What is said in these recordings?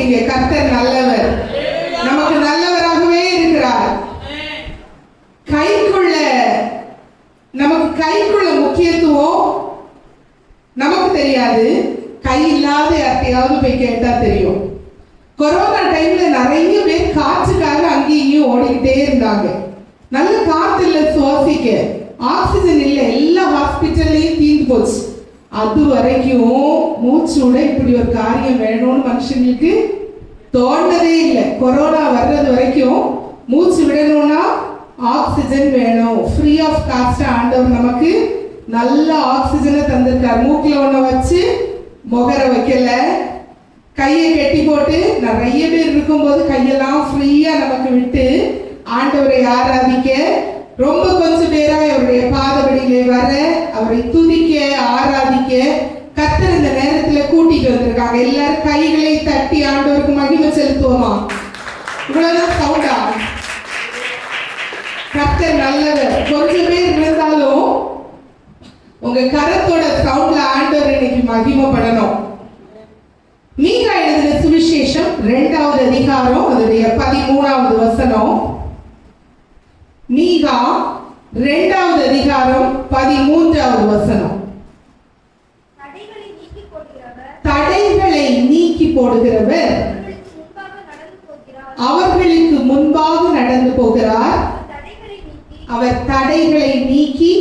வாசிங்க. கர்த்தர் நல்லவர், நமக்கு நல்லவராகவே இருக்கிறார். நமக்கு கைக்குள்ள முக்கியத்துவம் நமக்கு தெரியாது, கை இல்லாத யார்ட்டையாவது போய் கேட்டா தெரியும். கொரோனா டைம்ல நிறைய பேர் காற்றுக்காக அங்கேயும் இங்கேயும் ஓடிக்கிட்டே இருந்தாங்க. நல்ல காற்று இல்லை, சுவாசிக்க ஆக்சிஜன் இல்லை, எல்லா ஹாஸ்பிட்டல்லையும் தீர்ந்து போச்சு. அது வரைக்கும் மூச்சு விட இப்படி ஒரு காரியம் வேணும்னு மனுஷங்களுக்கு தோணதே இல்லை. கொரோனா வர்றது வரைக்கும் மூச்சு விடணும்னா ஆக்சிஜன் வேணும். ஃப்ரீ ஆஃப் காஸ்ட் ஆண்டவர் நமக்கு நல்ல ஆக்சிஜனை தந்திருக்கார். மூக்கில் ஒன்று வச்சு முகர வைக்கல, கையை கட்டி போட்டு நிறைய பேர் இருக்கும்போது கையெல்லாம் ஃப்ரீயா நமக்கு விட்டு ஆண்டவரை ஆராதிக்க, ரொம்ப கொஞ்சம் பேரா அவருடைய பாதபடியிலே வர, அவரை துதிக்க ஆராதிக்க கர்த்தர் இந்த நேரத்துல கூட்டிட்டு வந்திருக்காங்க. எல்லாரும் கைகளை தட்டி ஆண்டவருக்கு மகிமை செலுத்துவோமா? இவ்வளவுதான் சவுண்டா? கர்த்தர் நல்லவர். கொஞ்சம் பேர் இருந்தாலும் உங்க கரத்தோட சவுண்ட்ல ஆண்டவர் இன்னைக்கு மகிமைப்படணும். மீகா எழுதின சுவிசேஷம் 2வது அதிகாரம் அதனுடைய 13வது வசனம். மீகா 2வது அதிகாரம் 13வது வசனம். தடைகளை நீக்கி போடுகிறவர் அவர்களுக்கு முன்பாக நடந்து போகிறார். அவர் தடைகளை நீக்கி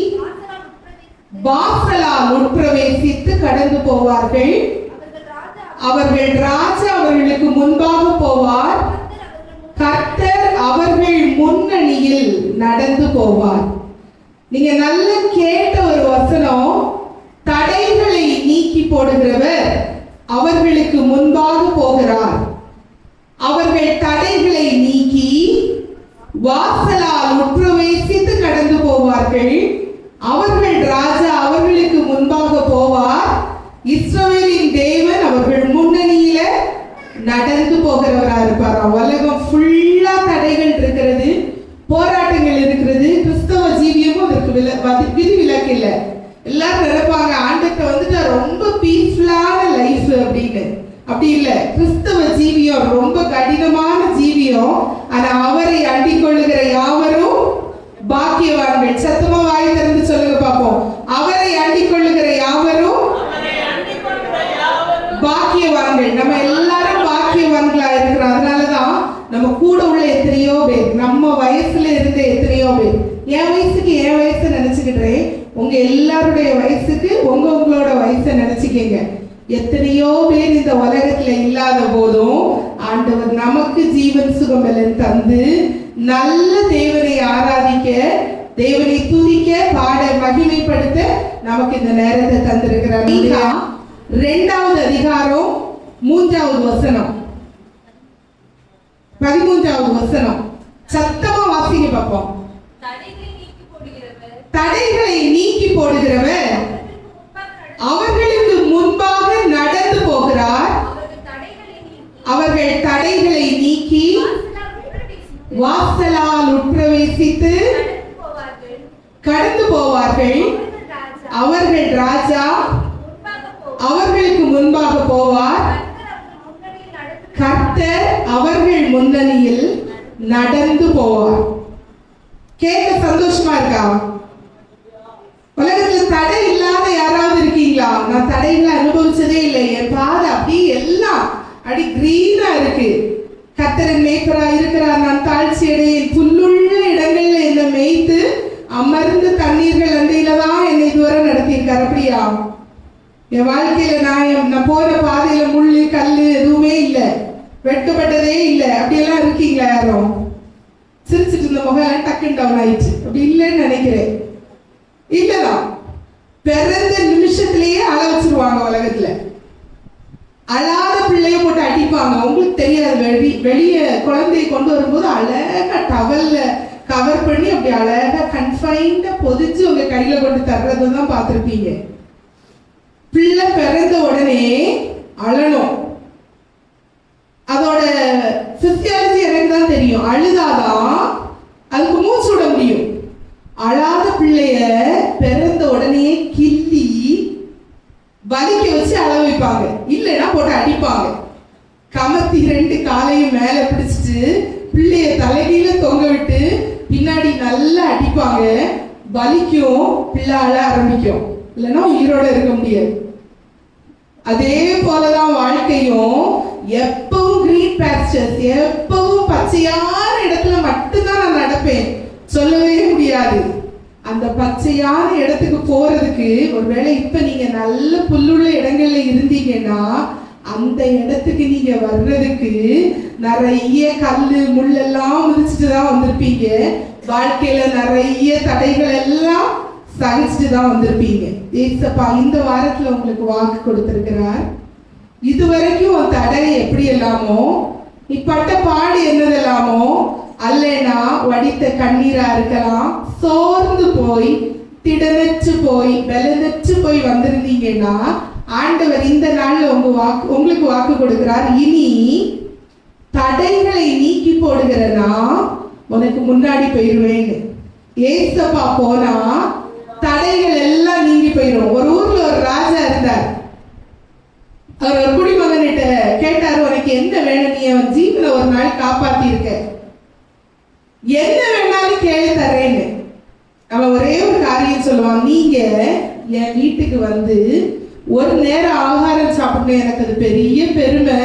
வாசலால் உட்பிரவேசித்து கடந்து போவார்கள். அவர்கள் ராஜா அவர்களுக்கு முன்பாக போவார். கர்த்தர் அவர்கள் முன்னணியில் நடந்து போவார். நீங்க நல்ல கேட்ட ஒரு வசனம். தடைகளை நீக்கி போடுகிறவர் அவர்களுக்கு முன்பாக போகிறார். அவர்கள் தடைகளை நீக்கி வாசலால் உட்பிரவேசித்து கடந்து போவார்கள். அவர்கள் ராஜா அவர்களுக்கு முன்பாக போவார். இஸ்ரவேலின் தேவன் அவர்கள் முன்னணியில நடந்து போகிறவரா இருப்பார். உலகம் ஃபுல்லா தடைகள் இருக்கிறது, போராட்டங்கள் இருக்கிறது. கிறிஸ்தவ ஜீவியமும் அதற்கு விதிவிலக்கு இல்லை. எல்லாரும் நினைப்பாங்க ஆண்டவர்கிட்ட வந்துட்டு ரொம்ப பீஸ்ஃபுல்லான லைஃப் அப்படின்னு. அப்படி இல்லை. கிறிஸ்தவ ஜீவியம் ரொம்ப கடினமான ஜீவியம். ஆனா அவரை அண்டிக் கொள்ளுகிற யாவரும் பாக்கியவான்கள். சத்தமா வாய் திறந்து சொல்லுங்க பாப்போம். அவரை அண்டிக் கொள்ளுகிற யாவரும் பாக்கியவான்கள். நம்ம எல்லாரும் பாக்கியவான்களா இருக்கிறோம். அதனாலதான் நம்ம கூட உள்ள எத்தனையோ பேர், நம்ம வயசுல இருந்த எத்தனையோ பேர், என் வயசு நினைச்சுக்கிட்டேன், உங்க எல்லாருடைய வயசுக்கு உங்களோட வயசை நினைச்சுக்கீங்க. எத்தனையோ பேர் இந்த உலகத்துல இல்லாத போதும் ஆண்டவர் நமக்கு ஜீவன் சுகபலன் தந்து நல்ல தேவனை ஆராதிக்க, தேவனை துதிக்க, பாட, மகிமைப்படுத்த நமக்கு இந்த நேரத்தை தந்திருக்கிறார். 2வது அதிகாரம் 3வது வசனம், 13வது வசனம். சத்தமா வாசிங்க பாப்போம். தடைகளை நீக்கி போடுகிறவர் அவர்களுக்கு முன்பாக நடந்து போகிறார். அவர்கள் தடைகளை நீக்கி வாசலால் உட்பிரவேசித்து கடந்து போவார்கள். அவர்கள் ராஜா அவர்களுக்கு முன்பாக போவார். கர்த்தர் அவர்கள் முன்னணியில் நடந்து போவார். கேட்க சந்தோஷமா இருக்கா? உலகத்துல தடை இல்லாத யாராவது இருக்கீங்களா? நான் தடைகளை அனுபவிச்சதே இல்லை. என் பாதை அப்படி எல்லாம் அடி கிரீனா இருக்கு. கர்த்தரின் மேய்ப்பரா இருக்கிறார். நான் தாழ்ச்சி அடையேன். புல்லுள்ள இடங்கள்ல என்னை மேய்த்து அமர்ந்து தண்ணீர்கள் அண்டையில தான் என்னை தூரம் நடத்தியிருக்கார். அப்படியா? என் வாழ்க்கையில நான் போற பாதையில முள்ளு கல்லு எதுவுமே இல்லை, வெட்கப்பட்டதே இல்லை. அப்படியெல்லாம் இருக்கீங்களா? யாரும் சிரிச்சிட்டு இருந்த முகம் டக்குன்னு டவுன் ஆயிடுச்சு. அப்படி இல்லைன்னு நினைக்கிறேன். இல்லதான், பிறந்த நிமிஷத்திலேயே அழ வச்சிருவாங்க. உலகத்துல அழாத பிள்ளைய போட்டு அடிப்பாங்க. உங்களுக்கு தெரியாது. வெளியே குழந்தையை கொண்டு வரும்போது அழகா டவல்ல கவர் பண்ணி அப்படி அழகா கன்ஃபைன்டா பொதிச்சு உங்க கையில கொண்டு தர்றதுதான் பார்த்திருப்பீங்க. பிள்ளை பிறந்த உடனே அழணும். அதோட பிசியாலஜி எனக்கு தான் தெரியும். அழுதாதான் அதுக்கு மூச்சு விட முடியும். அழாத பிள்ளைய பிறந்த உடனே கிள்ளி வலிக்க வச்சு அழ வைப்பாங்க. இல்லைன்னா போட்டு அடிப்பாங்க. கமத்தி 2 காலையும் மேல பிடிச்சிட்டு பிள்ளைய தலைகீழ தொங்க விட்டு பின்னாடி நல்லா அடிப்பாங்க. வலிக்கும், பிள்ளை அழ ஆரம்பிக்கும், இல்லைன்னா உயிரோட இருக்க முடியாது. அதே போலதான் வாழ்க்கையும். எப்பவும் கிரீன் பாஸ்டர்ஸ், எப்பவும் பச்சையான இடத்துல மட்டும்தான் நான் நடப்பேன் சொல்லவே முடியாது. அந்த பச்சையான இடத்துக்கு போறதுக்கு ஒருவேளை இப்ப நீங்க நல்ல புல்லுள்ள இடங்கள்ல இருந்தீங்கன்னா அந்த இடத்துக்கு நீங்க வர்றதுக்கு நிறைய கல்லு முள்ளெல்லாம் மிதிச்சுட்டு தான் வந்திருப்பீங்க. வாழ்க்கையில நிறைய தடைகள் எல்லாம் சகிச்சுட்டு தான் வந்திருப்பீங்க. ஏசப்பா இந்த வாரத்துல உங்களுக்கு வாக்கு கொடுத்திருக்கிறார். இதுவரைக்கும் உன் தடை எப்படி எல்லாமோ, நீ பட்ட பாடு என்னதெல்லாமோ, அல்லனா வடித்த கண்ணீரா இருக்கலாம், சோர்ந்து போய் திடனற்று போய் பலனற்று போய் வந்திருந்தீங்கன்னா ஆண்டவர் இந்த நாள்ல உங்களுக்கு வாக்கு கொடுக்கிறார். இனி தடைகளை நீக்கி போடுகிறனா உனக்கு முன்னாடி போயிருவேன்னு. ஏசப்பா போனா தடைகள் எல்லாம் நீங்கி போயிடும். ஒரு ஊர்ல ஒரு ராஜா இருந்தார். அவர் ஒரு குடிமகன்கிட்ட கேட்டாரு, உனக்கு என்ன வேணும், நீ அவன் ஜீவனை ஒரு நாள் காப்பாத்தி இருக்க, என்ன வேணாலும் கேள்வி தரேன்னு. அவன் ஒரே ஒரு காரியம் சொல்லுவான், நீங்க என் வீட்டுக்கு வந்து ஒரு நேரம் ஆகாரம் சாப்பிடணும், எனக்கு அது பெரிய பெருமை.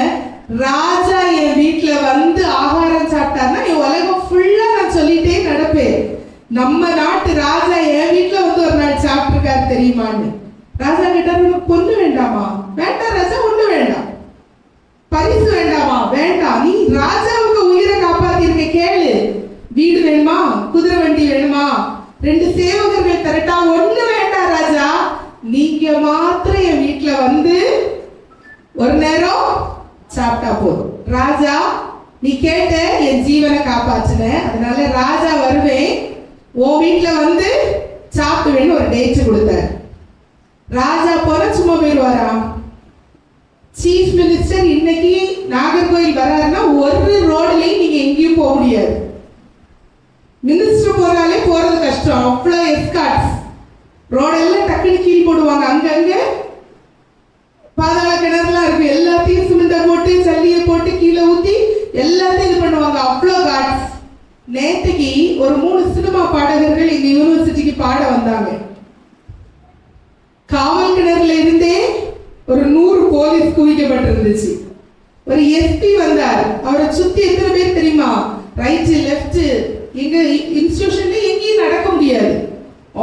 ராஜா என் வீட்டுல வந்து ஆகாரம் சாப்பிட்டாருன்னா என் உலகம் ஃபுல்லா நான் சொல்லிட்டே நடப்பேன், நம்ம நாட்டு ராஜா என் வீட்டுல வந்து ஒரு நாள் சாப்பிட்டுருக்காரு தெரியுமான்னு. ராஜா கேட்டாரு, உனக்கு பொண்ணு வேண்டாமா? வேண்டாம் ராஜா, ஒண்ணு வேண்டாம். பரிசு வேண்டாமா? வேண்டாம். நீ ராஜாவுக்கு உயிரை காப்பாத்திருக்க, கேளு. வீடு வேணுமா? குதிரை வண்டி வேணுமா? 2 சேவகர்கள் தரட்டா? ஒண்ணு வேண்டாம் ராஜா, நீங்க மாத்திரம் என் வீட்டுல வந்து ஒரு நேரம் சாப்பிட்டா போதும். ராஜா நீ கேட்ட என் ஜீவனை காப்பாற்றுன, அதனால ராஜா வருவேன், உன் வீட்டுல வந்து சாப்பிடுவேன்னு ஒரு டேட் கொடுத்தார். ராஜா போல சும்மா போயிடுவாரா? சீஃப் மினிஸ்டர் இன்னைக்கு நாகர்கோயில் வராருன்னா ஒரு ரோடுலையும் நீங்க எங்கேயும் போக முடியாது. மினிஸ்டர் போறாலே போறது கஷ்டம், அவ்வளோ எஸ்கார்ட்ஸ். ரோடெல்லாம் டக்குனு கீழ் போடுவாங்க, அங்கங்க பாதாள கிணறுலாம் இருக்கு, எல்லாத்தையும் சிமெண்ட போட்டு சல்லியை போட்டு கீழே ஊத்தி எல்லாத்தையும் இது பண்ணுவாங்க, அவ்வளோ காட்ஸ். நேற்றுக்கு ஒரு 3 சினிமா பாடகர்கள் எங்க யூனிவர்சிட்டிக்கு பாட வந்தாங்க. காவல் கிணறுல இருந்தே ஒரு 100 போலீஸ் குவிக்கப்பட்டிருந்துச்சு. ஒரு எஸ்பி வந்தார், அவரை சுத்தி எத்தனை பேர் தெரியுமா? ரைட் லெஃப்ட், எங்க இன்ஸ்டிடியூஷன்ல எங்கேயும் நடக்க முடியாது,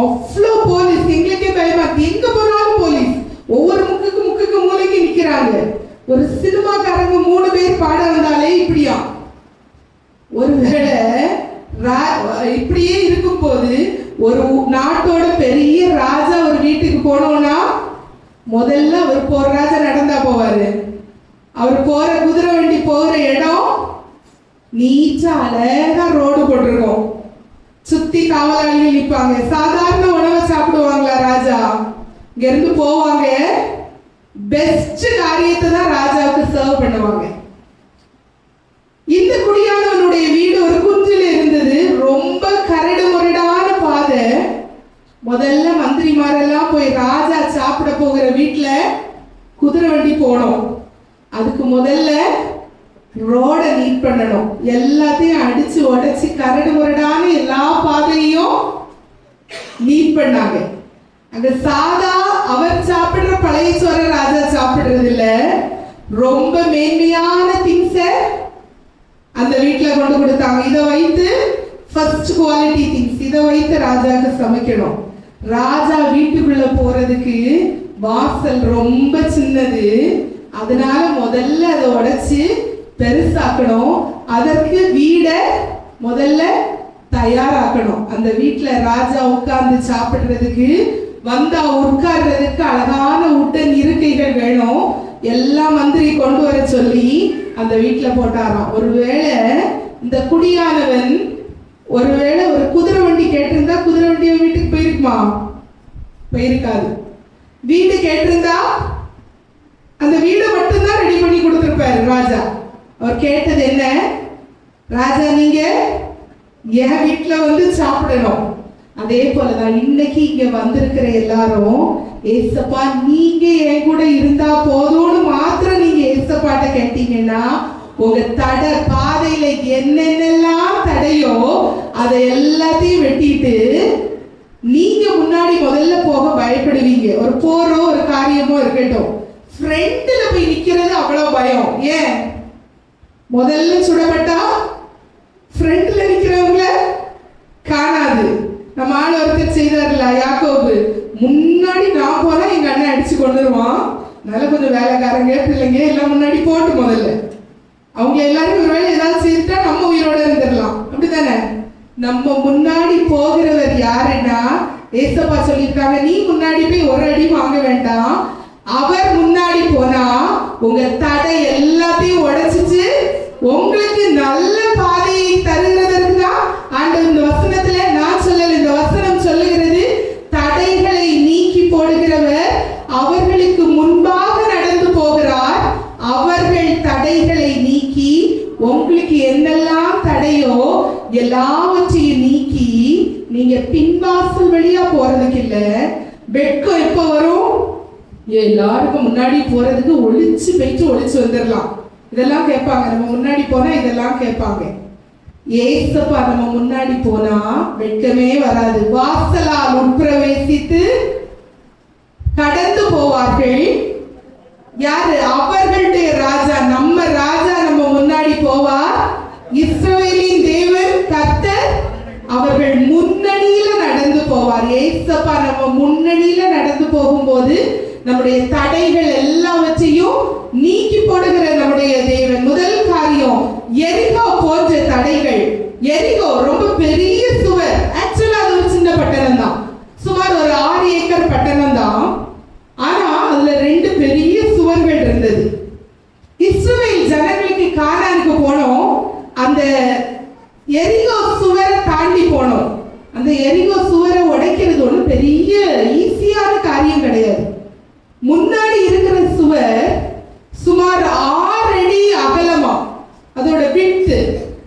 அவ்வளோ போலீஸ். எங்களுக்கே பயமா, எங்க போனாலும் போலீஸ், ஒவ்வொரு முக்குக்கு மூளைக்கு நிக்கிறாங்க. ஒரு சினிமாக்காரங்க 3 பேர் பாட வந்தாலே இப்படியா? ஒருவேளை இப்படியே இருக்கும் போது ஒரு நாட்டோட பெரிய ராஜா ஒரு வீட்டுக்கு போனோம்னா முதல்ல அவர் போற ராஜா நடந்தா போவாரு. அவர் போற குதிரை வண்டி போகிற இடம் நீச்சா அழகா ரோடு போட்டிருக்கோம், சுத்தி காவலாளிகள் நிற்பாங்க. சாதாரண உணவை சாப்பிடுவாங்களா ராஜா? இங்க இருந்து போவாங்க, பெஸ்ட் காரியத்தை தான் ராஜாவுக்கு சர்வ் பண்ணுவாங்க. இந்த குடியானவனுடைய வீடு ஒரு குன்றில் இருந்தது, ரொம்ப கரடு முரடான பாதை. முதல்ல மந்திரிமாரெல்லாம் போய் ராஜா சாப்பிட போகிற வீட்டுல குதிரை வண்டி போனோம். அதுக்கு முதல்ல ரோட நீட் பண்ணணும், எல்லாத்தையும் அடிச்சு உடைச்சு கரடு முரடான எல்லா பாதையும் நீட் பண்ணாங்க. அங்க சாதா அவர் சாப்பிடுற பழைய சோற ராஜா சாப்பிடுறது இல்ல, ரொம்ப மேன்மையான திங்ஸ அந்த வீட்டுல கொண்டு கொடுத்தாங்க. இதை வைத்து ஃபர்ஸ்ட் குவாலிட்டி திங்ஸ், இதை வைத்து ராஜாவுக்கு சமைக்கணும். ராஜா வீட்டுக்குள்ள போறதுக்கு வாசல் ரொம்ப சின்னது, அதனால முதல்ல அதை உடைச்சு பெருசாக்கணும். அதற்கு வீட முதல்ல தயாராக்கணும். அந்த வீட்டுல ராஜா உட்கார்ந்து சாப்பிடுறதுக்கு வந்தா உட்கார்றதுக்கு அழகான உட்டன் இருக்கைகள் வேணும். எல்லா மந்திரி கொண்டு வர சொல்லி அந்த வீட்டுல போட்டாராம். ஒருவேளை இந்த குடியானவன் ஒருவேளை ஒரு குதிரை வண்டி கேட்டிருந்தா குதிரை வண்டிய வீட்டுக்கு போயிருக்குமா? போயிருக்காது. வீடு கேட்டிருந்தா அந்த வீடை மட்டும்தான் ரெடி பண்ணி கொடுத்திருப்பாரு ராஜா. அவர் கேட்டது என்ன? ராஜா நீங்க என் வீட்டுல வந்து சாப்பிடணும். அதே போலதான் இன்னைக்கு இங்க வந்திருக்கிற எல்லாரும், ஏசப்பா நீங்க என் கூட இருந்தா போதும்னு மாத்திரம் நீங்க ஏசப்பாட்ட கேட்டீங்கன்னா உங்க பாதையில என்னென்னலாம் தடையோ அதை எல்லாத்தையும் வெட்டிட்டு நீங்க முன்னாடி முதல்ல போக பயப்படுவீங்க. ஒரு போரோ ஒரு காரியமோ இருக்கட்டும், ஃப்ரண்ட்ல போய் நிக்கிறது அவ்வளவு பயம். ஏன்? முதல்ல சுடப்பட்டா ஃப்ரண்ட்ல நிக்கிறவங்கள காணாது. நம்ம ஆள் ஒருத்தர் செய்தார்ல யாக்கோபு, முன்னாடி நான் போனா எங்க அண்ணன் அடிச்சு கொண்டு வருவான், அதனால கொஞ்சம் வேலைக்காரங்க பிள்ளைங்க எல்லாம் முன்னாடி போட்டு முதல்ல அவங்க எல்லாரும் ஒரு வேலை ஏதாவது செய்துட்டா நம்ம உயிரோட இருந்துடலாம். அப்படித்தானே? நம்ம முன்னாடி போகிறவர் யாருன்னா ஏசப்பா சொல்லியிருக்காங்க, நீ முன்னாடி போய் ஒரு அடி வாங்க வேண்டாம், அவர் முன்னாடி போனா உங்க தடை எல்லாத்தையும் உடைச்சிச்சு உங்களுக்கு நல்ல பாதையை தருகிறதற்கு தான் ஆண்டவர் இந்த வசனத்துல, நான் சொல்லல, இந்த வசனம் சொல்லுகிறது, தடைகளை நீக்கி போடுகிறவர் அவர்களுக்கு முன்பாக நடந்து போகிறார். அவர்கள் தடைகளை நீக்கி உங்களுக்கு என்னெல்லாம் தடையோ எல்லாவற்றையும் நீக்கி நீங்க பின்வாசல் வழியா போறதுக்கு இல்ல. வெட்கம் எப்ப வரும்? எல்லாருக்கும் முன்னாடி போறதுக்கு ஒளிச்சு வந்துடலாம். இதெல்லாம் கேட்பாங்க, நம்ம முன்னாடி போனா இதெல்லாம் கேட்பாங்க. ஏசப்பா நம்ம முன்னாடி போனா வெட்கமே வராது. வாசலால் உட்பிரவேசித்து கடந்து போவார்கள். யாரு? அவர்களுடைய ராஜா, நம்ம ராஜா நம்ம முன்னாடி போவார். இஸ்ரவேலின் தேவன் கர்த்தர் அவர்கள் முன்னணியில நடந்து போவார். ஏசப்பா நம்ம முன்னணியில நடந்து போகும்போது நம்முடைய தடைகள் எல்லாவற்றையும் நீக்கி போடுகிற நம்முடைய தேவன். முதல் காரியம், எரிகோ போன்ற தடைகள். எரிகோ ரொம்ப பெரிய சுவர், ஆக்சுவலா அது ஒரு சின்ன பட்டணம் தான், சுமார் ஒரு 6 ஏக்கர் பட்டணம் தான். ஆனா அதுல 2 பெரிய சுவர்கள் இருந்தது. இஸ்ரவேல் ஜனங்களுக்கு கானானுக்கு போனோம், அந்த எரிகோ சுவரை தாண்டி போனோம். அந்த எரிகோ சுவரை உடைக்கிறது ஒண்ணு பெரிய ஈஸியான காரியம் கிடையாது. முன்னாடி இருக்கிற சுவர் சுமார் 6 அடி அகலமா, அதோட விட்த்.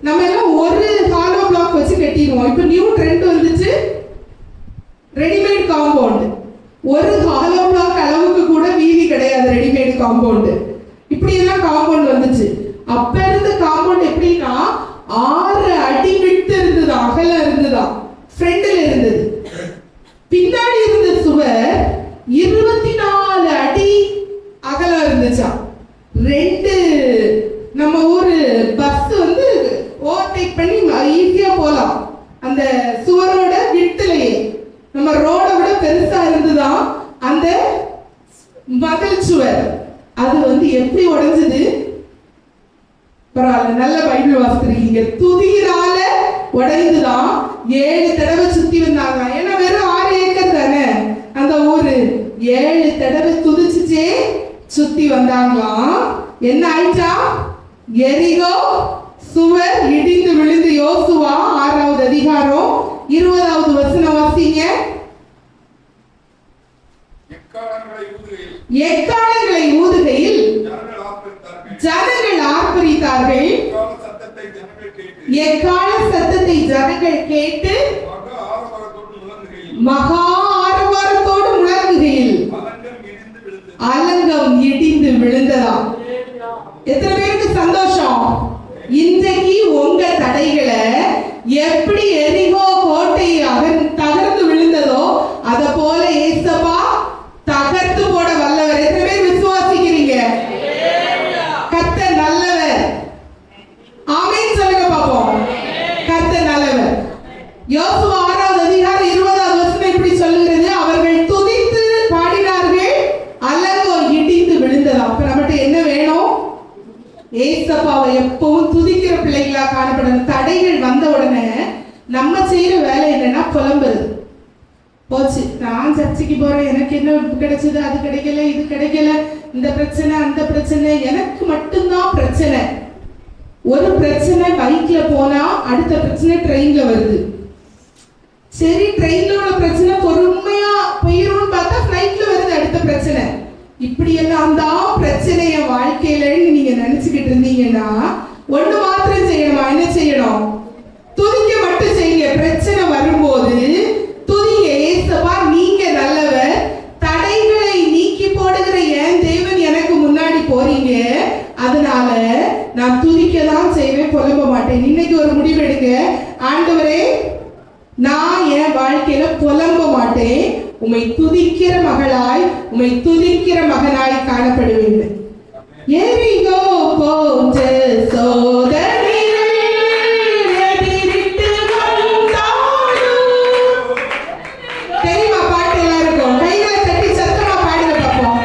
நம்ம எல்லாம் ஒரு ஹாலோ பிளாக் வச்சு கட்டிடுவோம். இப்ப நியூ ட்ரெண்ட் வந்துச்சு, ரெடிமேட் காம்பவுண்ட். ஒரு ஹாலோ பிளாக் அளவுக்கு கூட வீதி கிடையாது ரெடிமேட் காம்பவுண்ட். இப்படி எல்லாம் காம்பவுண்ட் வந்துச்சு. அப்ப இருந்த காம்பவுண்ட் எப்படின்னா 6 அடி விட்டு இருந்தது, அகலம் இருந்ததா, ஃப்ரண்ட்ல இருந்தது. பின்னாடி இருந்த சுவர் 24 அடி அகலம் இருந்துச்சா. 2 நம்ம ஊரு பஸ் வந்து ஓவர்டேக் பண்ணி ஈஸியா போலாம். அந்த சுவரோட விட்டுலயே நம்ம ரோட விட பெருசா இருந்துதான் அந்த மதில் சுவர். அது வந்து எப்படி உடைஞ்சது? பரவாயில்ல, நல்ல பைபிள் வாசிச்சிருக்கீங்க. துதியினால உடைந்துதான் 7 தடவை சுத்தி வந்தாங்க. ஏன்னா வெறும் 6 ஏக்கர் தானே அந்த ஊரு. 7 தடவை துதிச்சுச்சே சுத்தி வந்தாங்களாம். என்ன ஆயிட்டா? எரிகோ சுவர் இடிந்து விழுந்து. யோசுவா 6வது அதிகாரம் 20வது வசனம் வாசிங்க. எக்காளங்களை ஊதுகையில் ஜனங்கள் ஆர்ப்பரித்தார்கள். எக்காள சத்தத்தை ஜனங்கள் கேட்டு மகா ஆரவாரத்தோடு முழங்குகையில் அலங்கம் இடிந்து விழுந்ததாம். எத்தனை பேருக்கு சந்தோஷம்? இன்றைக்கு உங்க தடைகளை எப்படி எரிகோ கோட்டை தகர்ந்து விழுந்ததோ அத போல ஏசப்பா தகர்த்து போட வல்லவர். எத்தனை பேர் விசுவாசிக்கிறீங்க? கர்த்தர் நல்லவர். ஆமென் சொல்லுங்க பாப்போம். கர்த்தர் நல்லவர். யோசுவா 6வது அதிகாரம் 20வது வசனம் இப்படி சொல்லுகிறது, அவர்கள் துதித்து பாடினார்கள், அலங்கம் இடிந்து விழுந்தது. அப்ப நம்மகிட்ட என்ன வேணும்? ஏசப்பாவை எப்பவும் துதிக்கிற பிள்ளைகளா காணப்படணும். தடைகள் வந்த உடனே நம்ம செய்யற வேலை என்னன்னா புலம்புறது. போச்சு, நான் சர்ச்சைக்கு போறேன், எனக்கு என்ன கிடைச்சது, அது கிடைக்கல, இது கிடைக்கல, இந்த பிரச்சனை அந்த பிரச்சனை, எனக்கு மட்டும்தான் பிரச்சனை. ஒரு பிரச்சனை பைக்ல போனா அடுத்த பிரச்சனை ட்ரெயின்ல வருது. சரி, ட்ரெயின்ல உள்ள பிரச்சனை பொறுமையா போயிரும்னு பார்த்தா ஃப்ளைட்ல வருது அடுத்த பிரச்சனை. இப்படி எல்லாம் தான் பிரச்சனை என் வாழ்க்கையிலன்னு நீங்க நினைச்சுக்கிட்டு இருந்தீங்கன்னா ஒண்ணு மாத்திரம் செய்யணுமா? என்ன செய்யணும்? துதிக்க மட்டும் செய்யுங்க. பிரச்சனை வரும்போது துதிங்க. ஏசப்பா நீங்க நல்லவர், தடைகளை நீக்கி போடுகிற என் தேவன் எனக்கு முன்னாடி போறீங்க, அதனால நான் துதிக்க தான் செய்வேன், புலம்ப மாட்டேன். இன்னைக்கு ஒரு முடிவு எடுங்க. ஆண்டவரே, நான் என் வாழ்க்கையில புலம்ப மாட்டேன், உம்மை துதிக்கிற மகளாய், உம்மை துதிக்கிற மகனாய் காணப்படுவேன். எரிகோ போன்ற சோதனைகள் எதிரிட்டு வந்தாலும். தெரியுமா பாட்டு எல்லாருக்கும்? கைகளை தட்டி சத்தமா பாடுங்க பாப்போம்.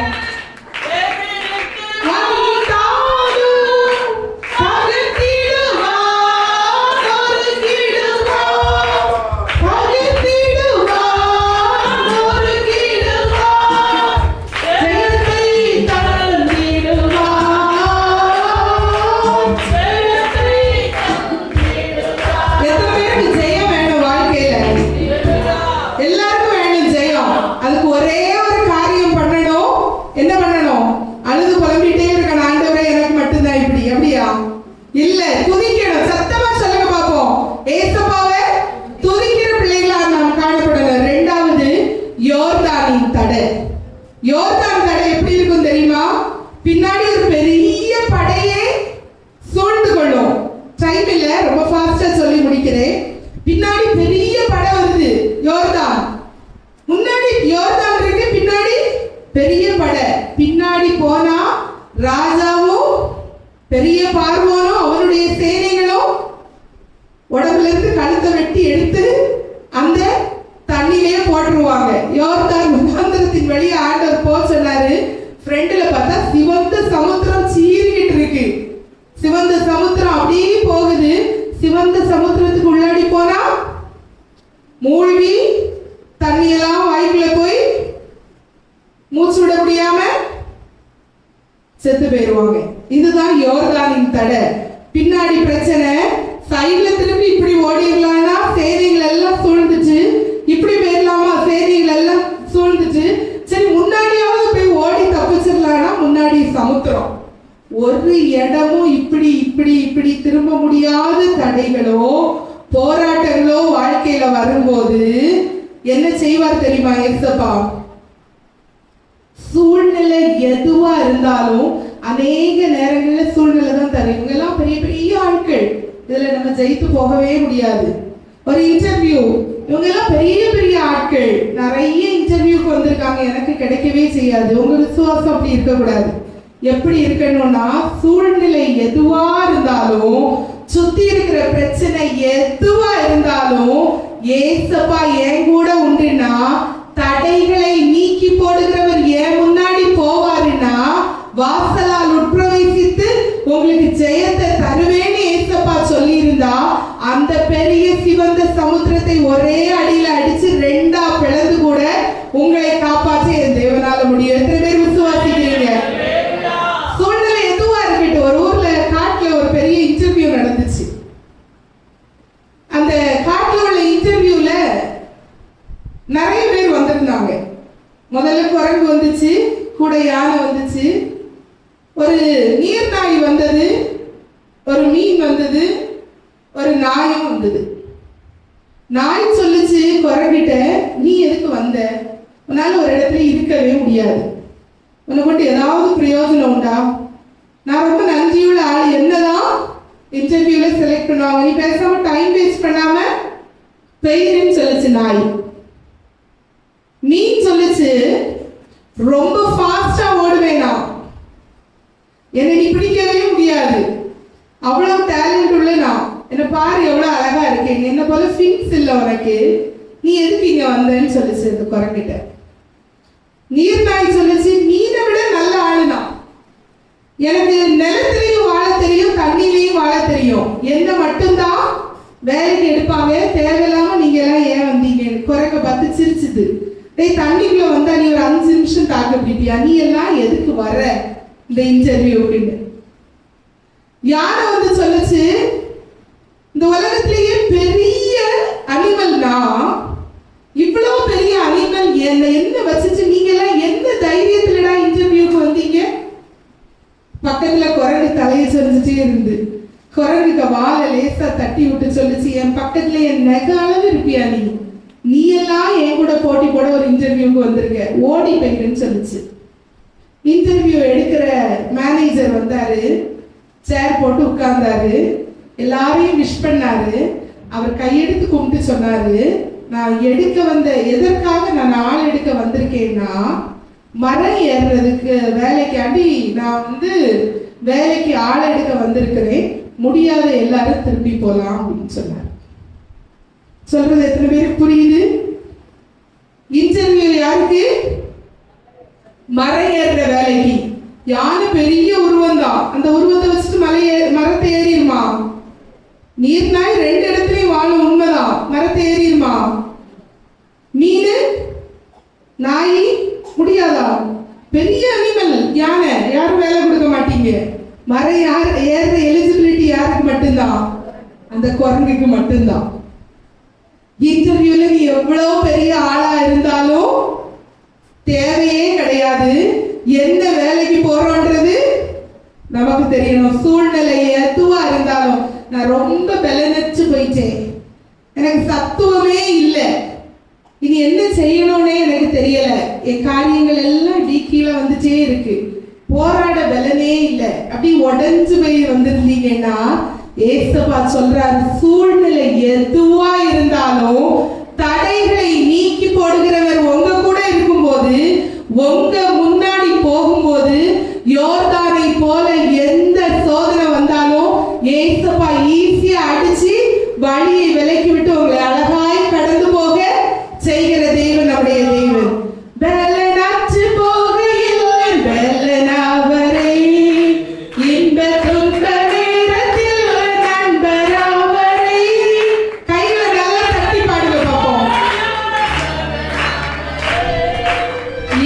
இல்ல, துதிக்கணும். சத்தமா சொல்லுங்க பாப்போம். ஏசப்பாவை துதிக்கிற பிள்ளைகளா நாம் காணப்படணும். இரண்டாவது, யோர்தானின் தடை. யோர்தான் தடை எப்படி இருக்கும் தெரியுமா? பின்னாடி ஒரு பெரிய படையே சூழ்ந்து கொள்ளும். டைம் இல்ல, ரொம்ப ஃபாஸ்டா சொல்லி முடிக்கிறேன். பின்னாடி பெரிய படை வருது, யோர்தான். முன்னாடி யோர்தான் இருக்கு, பின்னாடி பெரிய படை. பின்னாடி போனா ராஜாவும் பெரிய பார்வோனும் அவனுடைய சேனைகளும் உடம்புல இருந்து கழுத்தை வெட்டி எடுத்து அந்த தண்ணியிலே போட்டுருவாங்க. யோர்தான் முகாந்திரத்தின் வழியே ஆண்டவர் போக சொன்னாரு. ஃப்ரெண்ட்ல பார்த்தா சிவந்த சமுத்திரம் சீறிக்கிட்டு இருக்கு. சிவந்த சமுத்திரம் அப்படியே போகுது. சிவந்த சமுத்திரத்துக்கு உள்ளாடி போனா மூழ்கி தண்ணியெல்லாம் வாய்க்குள்ள போய் மூச்சு விட முடியாம செத்து போயிருவாங்க. இதுதான் யோர்தானின் தடை. பின்னாடி பிரச்சனை. சைடுல திரும்பி இப்படி ஓடிடலாம்னா சேனைகள் எல்லாம் சூழ்ந்துச்சு. இப்படி போயிடலாமா, சேனைகள் எல்லாம் சூழ்ந்துச்சு. சரி, முன்னாடியாவது போய் ஓடி தப்பிச்சிடலாம்னா முன்னாடி சமுத்திரம். ஒரு இடமும் இப்படி இப்படி இப்படி திரும்ப முடியாத தடைகளோ போராட்டங்களோ வாழ்க்கையில வரும்போது என்ன செய்வார் தெரியுமா ஏசப்பா? சூழ்நிலை எதுவா இருந்தாலும் அநேக நேரங்களில் சூழ்நிலை தான் தரும். இவங்க எல்லாம் பெரிய பெரிய ஆட்கள், இதுல நம்ம ஜெயித்து போகவே முடியாது. ஒரு இன்டர்வியூ, இவங்க எல்லாம் பெரிய பெரிய ஆட்கள், நிறைய இன்டர்வியூக்கு வந்திருக்காங்க, எனக்கு கிடைக்கவே செய்யாது. உங்க விசுவாசம் அப்படி இருக்கக்கூடாது. எப்படி இருக்கணும்னா, சூழ்நிலை எதுவா இருந்தாலும், சுத்தி இருக்கிற பிரச்சனை எதுவா இருந்தாலும், ஏசப்பா என் கூட உண்டுன்னா, தடைகளை நீக்கி போடுகிறவர் என் முன்னாடி போவாருன்னா, வாசலால் உட்பிரவேசித்து உங்களுக்கு ஜெயத்தை தருவேன்னு ஏசப்பா சொல்லி இருந்தா, அந்த பெரிய சிவந்த சமுத்திரத்தை ஒரே அடியில அடிச்சு ரெண்டா பிளந்து கூட உங்களை காப்பாற்ற என் தேவனால முடியும். எத்தனை பேர் விசுவாசிக்கிறீங்க? சூழ்நிலை எதுவா இருக்கட்டும். ஒரு ஊர்ல காட்டுல ஒரு பெரிய இன்டர்வியூ நடந்துச்சு. அந்த காட்டுல உள்ள இன்டர்வியூல நிறைய பேர் வந்திருந்தாங்க. முதல்ல குரங்கு வந்துச்சு, கூட யானை வந்துச்சு, ஒரு நீர்நாய் வந்தது, ஒரு மீன் வந்தது, ஒரு நாயும் வந்தது. நாய் சொல்லுச்சு குரங்கிட்ட, நீ எதுக்கு வந்த? உன்னால ஒரு இடத்துல இருக்கவே முடியாது, உன்னை கொண்டு ஏதாவது பிரயோஜனம் உண்டா? நான் ரொம்ப நன்றியுள்ள ஆள், என்னதான் இன்டர்வியூல செலக்ட் பண்ணுவாங்க, நீ பேசாம டைம் வேஸ்ட் பண்ணாம பெயருன்னு சொல்லுச்சு நாய். மீன் சொல்லுச்சு, ரொம்ப ஃபாஸ்டா ஓடுவேனா, என்னை நீ பிடிக்கவே முடியாது, அவ்வளவு டேலண்ட் உள்ள நான், என்ன பாரு எவ்வளவு அழகா இருக்கேன், என்ன போல ஃபின்ஸ் இல்ல உனக்கு, நீ எதுக்கு இங்க வந்தேன்னு சொல்லுச்சு இந்த குரங்கிட்ட. நீர்நாய் சொல்லுச்சு, மீனை விட நல்ல ஆளுனா, எனக்கு நிலத்திலையும் வாழ தெரியும், தண்ணிலையும் வாழ தெரியும், என்ன மட்டும்தான் வேலைக்கு எடுப்பாங்க, தேவையில்லாம நீங்க எல்லாம் ஏன் வந்தீங்க? குரங்க பார்த்து சிரிச்சுது. டேய், தண்ணிக்குள்ள வந்தா நீ ஒரு 5 நிமிஷம் தாக்க பிடிப்பியா, நீ எல்லாம் எதுக்கு வர இந்த இன்டர்வியூன்னு. யானை வந்து சொல்லுச்சு, இந்த உலகத்திலேயே பெரிய அனிமல்னா, இவ்வளவு பெரிய அனிமல் என்ன வச்சுட்டு நீங்க எல்லாம் எந்த தைரியத்துலடா இன்டர்வியூக்கு வந்தீங்க? பக்கத்துல குரங்கு தலையை சொல்லிட்டே இருந்து, குரங்குக்கு வாழை லேசா தட்டி விட்டு சொல்லுச்சு, என் பக்கத்துல என் நெக அளவு இருப்பியா நீ எல்லாம் என் கூட போட்டி போட ஒரு இன்டர்வியூக்கு வந்திருக்க, ஓடி போயிடுன்னு சொல்லுச்சு. இன்டர்வியூ எடுக்கிற மேனேஜர் வந்தாரு. சேர் போட்டு உட்கார்ந்தாரு, எல்லாரையும் விஷ் பண்ணாரு. அவர் கையெடுத்து கும்பிட்டு சொன்னாரு, நான் எதற்காக நான் ஆள் எடுக்க வந்திருக்கேன்னா, மரம் ஏறுறதுக்கு வேலைக்காண்டி நான் வேலைக்கு ஆள் எடுக்க வந்திருக்கிறேன், முடியாத எல்லாரும் திரும்பி போலாம் அப்படின்னு சொன்னார். சொல்றது எத்தனை பேருக்கு புரியுது? இன்டர்வியூ யாருக்கு? மரம் ஏறுற வேலைக்கு. யானை பெரிய உருவம் தான், அந்த உருவத்தை வச்சுட்டு மரத்தை ஏறிடுமா? நீர்நாய் 2 இடத்துலயும் வாழும், உண்மைதான். மரத்தை ஏறிடுமா? மீன் நாய் முடியாதா? பெரிய அனிமல் யானை, யாரும் வேலை கொடுக்க மாட்டீங்க. மரம் ஏறுற எலிஜிபிலிட்டி யாருக்கு மட்டும்தான்? அந்த குரங்குக்கு மட்டும்தான். இன்டர்வியூல நீ எவ்வளவு பெரிய ஆளா இருந்தாலும் தேவையே கிடையாது. எந்த வேலைக்கு போறோன்றது நமக்கு தெரியணும். சூழ்நிலை எதுவா இருந்தாலும், நான் ரொம்ப பலனச்சு போயிட்டேன், எனக்கு சத்துவமே இல்லை, இனி என்ன செய்யணும்னே எனக்கு தெரியல, என் காரியங்கள் எல்லாம் கீழே வந்துட்டே இருக்கு, போராட பலனே இல்லை, அப்படி உடஞ்சு போய் வந்திருந்தீங்கன்னா, ஏசப்பா சொல்றாரு, சூழ்நிலை எதுவா இருந்தாலும் தடைகளை நீக்கி போடுகிறவர் உங்க கூட இருக்கும்போது, உங்க முன்னாடி போகும்போது, யோர்தானை போல எந்த சோதனை வந்தாலும் ஏசப்பா ஈஸியா அடிச்சு வழியை விலக்கி விட்டு உங்களை அழகாய் கடந்து போக செய்கிற தெய்வம் நம்முடைய தெய்வம். பலனற்று போகையில் பலனாவரே, இன்ப துன்ப நேரத்தில் நண்பராவரே. கைகளை நல்லா தட்டி பாடுங்க பார்ப்போம்.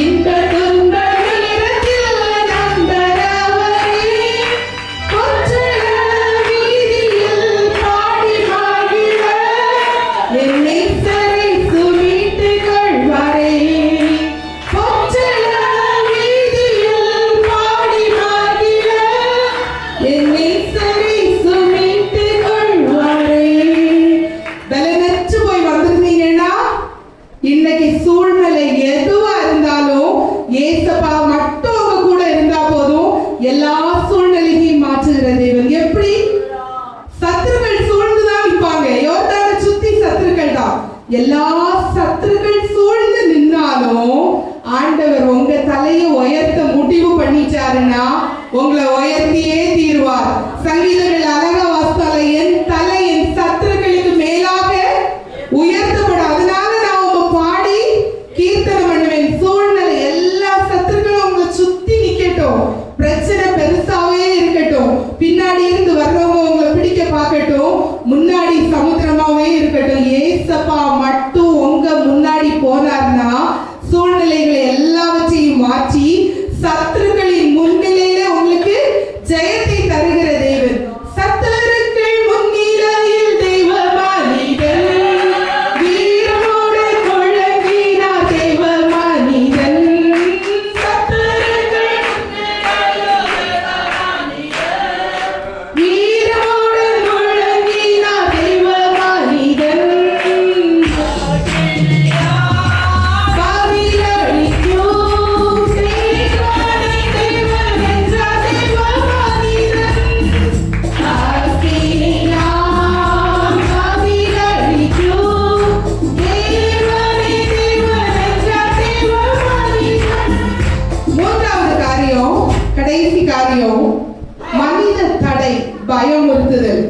இன்ப துன்ப நேரத்தில் நண்பராவரே, கொச்சல வீதியில் பாடி மகிழ என்னை சரை சுமிட்டு கொள்வாரே. கொச்சல வீதியில் பாடி மகிழ என்னை சரை சுமிட்டு கொள்வாரே. பலனற்று போய் வந்திருந்தீங்கன்னா, இன்னைக்கு சூழ்நிலை எதுவா இருந்தாலும் ஏசப்பா மட்டும் உங்க கூட இருந்தா போதும், எல்லா சூழ்நிலையையும் மாற்றுகிற தேவன். எப்படி? சத்துருக்கள் சூழ்ந்துதான் நிற்பாங்க. யோர்தானை சுத்தி சத்துருக்கள் தான். எல்லா சத்துருக்கள் சூழ்ந்து நின்னாலும் ஆண்டவர் உங்க தலையை உயர்த்த முடிவு பண்ணிட்டாருன்னா உங்களை உயர்த்தியே தீர்வார். சங்கீதங்கள் அழகா வாசித்தால, என் தலை என் சத்துருக்களுக்கு மேலாக உயர்த்தப்படும். அதனால நான் உங்க பாடி கீர்த்தனம் பண்ணுவேன். சூழ்நிலை எல்லா சத்துருக்களும் உங்களை சுத்தி நிக்கட்டும், பிரச்சனை பெருசாவே இருக்கட்டும், பின்னாடி இருந்து வர்றவங்க உங்களை பிடிக்க பார்க்கட்டும், முன்னாடி சமுத்திரமாவே இருக்கட்டும், ஏசப்பா மட்டும் உங்க முன்னாடி போனார்னா சூழ்நிலைகளை எல்லாவற்றையும் மாற்றி சத்துருக்களின் முன்னிலையில உங்களுக்கு ஜெயத்தை தருகிற தெய்வன். சத்துருக்கள் முன்னிலையில் தெய்வமானிதன், வீரமோடு முழங்கினார் தெய்வமானிதன். சத்துருக்கள் வீரமோடு முழங்கினார் தெய்வமானிதன். பாவிலடிக்கும் தேவனை தேவன் என்றார் தெய்வமானிதன். ஆக்கினாம் பாவிலடிக்கும் தேவனை தேவன் என்றார் தெய்வமானிதன். மூன்றாவது காரியம், கடைசி காரியம், மனித தடை, பயமுறுத்துதல்.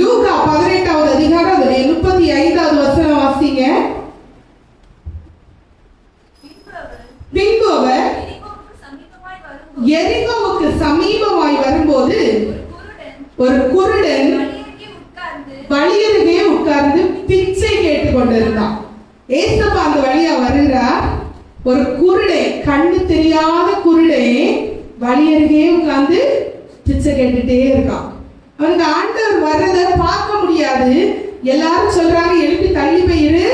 லூக்கா 18வது அதிகாரம் 35வது வசனம் வாசிங்க. பின்பு அவர் எரிகோவுக்கு சமீபமாய் வரும்போது ஒரு குருடன் வழியருகே உட்கார்ந்து பிச்சை கேட்டுக் கொண்டிருந்தான். ஏசப்பா அந்த வழியா வருகிறார். ஒரு குருடை, கண்ணு தெரியாத குருடை வழியருகே உட்கார்ந்து பிச்சை கேட்டுட்டே இருக்கான். அவனுக்கு ஆண்டவர் வர்றதை பார்க்க முடியாது. எல்லாரும் சொல்றாங்க, எழுப்பி தள்ளி போயிரு.